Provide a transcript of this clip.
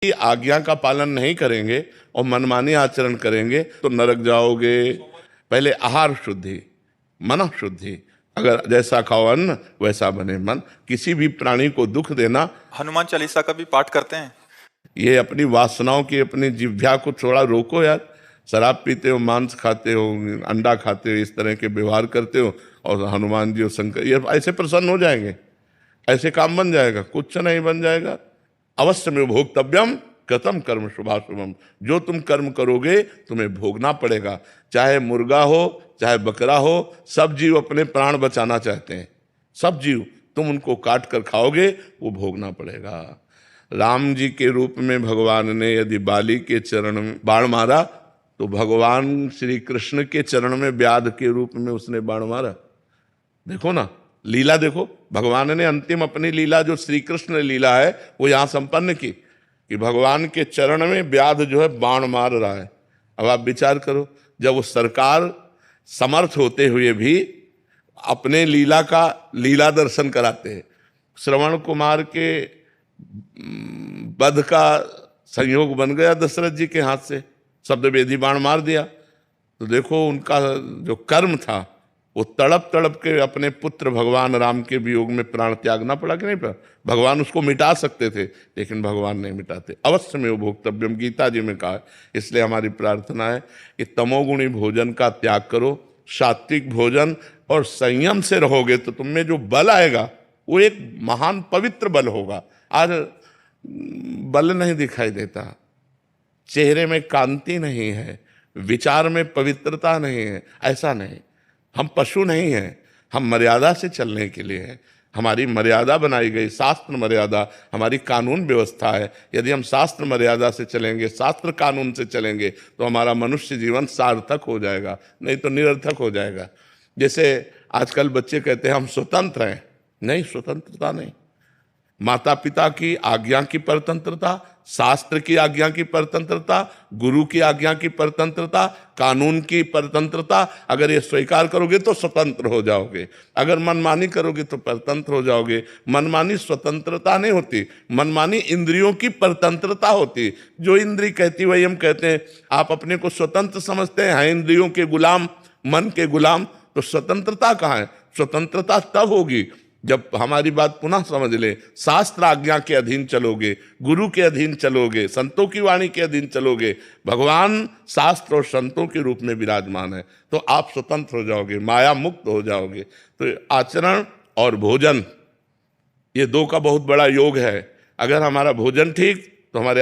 की आज्ञा का पालन नहीं करेंगे और मनमानी आचरण करेंगे तो नरक जाओगे। पहले आहार शुद्धि, मन शुद्धि। अगर जैसा खाओ अन्न वैसा बने मन। किसी भी प्राणी को दुख देना। हनुमान चालीसा का भी पाठ करते हैं। ये अपनी वासनाओं की, अपनी जिह्वा को थोड़ा रोको यार। शराब पीते हो, मांस खाते हो, अंडा खाते हो, इस तरह के व्यवहार करते हो और हनुमान जी और शंकर ये ऐसे प्रसन्न हो जाएंगे, ऐसे काम बन जाएगा? कुछ नहीं बन जाएगा। अवश्य में भोक्तव्यम कृतम कर्म शुभाशुभम। जो तुम कर्म करोगे तुम्हें भोगना पड़ेगा। चाहे मुर्गा हो चाहे बकरा हो, सब जीव अपने प्राण बचाना चाहते हैं। सब जीव, तुम उनको काट कर खाओगे वो भोगना पड़ेगा। राम जी के रूप में भगवान ने यदि बाली के चरण में बाण मारा तो भगवान श्री कृष्ण के चरण में व्याध के रूप में उसने बाण मारा। देखो ना, लीला देखो। भगवान ने अंतिम अपनी लीला जो श्री कृष्ण लीला है वो यहाँ संपन्न की कि भगवान के चरण में व्याध जो है बाण मार रहा है। अब आप विचार करो, जब वो सरकार समर्थ होते हुए भी अपने लीला का लीला दर्शन कराते हैं। श्रवण कुमार के वध का संयोग बन गया दशरथ जी के हाथ से, शब्द वेदी बाण मार दिया। तो देखो उनका जो कर्म था वो तड़प तड़प के अपने पुत्र भगवान राम के वियोग में प्राण त्यागना पड़ा कि नहीं पड़ा? भगवान उसको मिटा सकते थे लेकिन भगवान नहीं मिटाते। अवश्य में वो भोक्तव्यम गीता जी में कहा है। इसलिए हमारी प्रार्थना है कि तमोगुणी भोजन का त्याग करो, सात्विक भोजन और संयम से रहोगे तो तुम में जो बल आएगा वो एक महान पवित्र बल होगा। आज बल नहीं दिखाई देता, चेहरे में कांति नहीं है, विचार में पवित्रता नहीं है। ऐसा नहीं, हम पशु नहीं हैं, हम मर्यादा से चलने के लिए हैं। हमारी मर्यादा बनाई गई, शास्त्र मर्यादा हमारी कानून व्यवस्था है। यदि हम शास्त्र मर्यादा से चलेंगे, शास्त्र कानून से चलेंगे तो हमारा मनुष्य जीवन सार्थक हो जाएगा, नहीं तो निरर्थक हो जाएगा। जैसे आजकल बच्चे कहते हैं हम स्वतंत्र हैं। नहीं, स्वतंत्रता नहीं। माता पिता की आज्ञा की परतंत्रता, शास्त्र की आज्ञा की परतंत्रता, गुरु की आज्ञा की परतंत्रता, कानून की परतंत्रता, अगर ये स्वीकार करोगे तो स्वतंत्र हो जाओगे। अगर मनमानी करोगे तो परतंत्र हो जाओगे। मनमानी स्वतंत्रता नहीं होती, मनमानी इंद्रियों की परतंत्रता होती। जो इंद्री कहती वही हम कहते हैं। आप अपने को स्वतंत्र समझते हैं, इंद्रियों के गुलाम, मन के गुलाम, तो स्वतंत्रता कहाँ है? स्वतंत्रता तब होगी जब हमारी बात पुनः समझ ले। शास्त्र आज्ञा के अधीन चलोगे, गुरु के अधीन चलोगे, संतों की वाणी के अधीन चलोगे। भगवान शास्त्र और संतों के रूप में विराजमान है तो आप स्वतंत्र हो जाओगे, माया मुक्त हो जाओगे। तो आचरण और भोजन ये दो का बहुत बड़ा योग है। अगर हमारा भोजन ठीक तो हमारे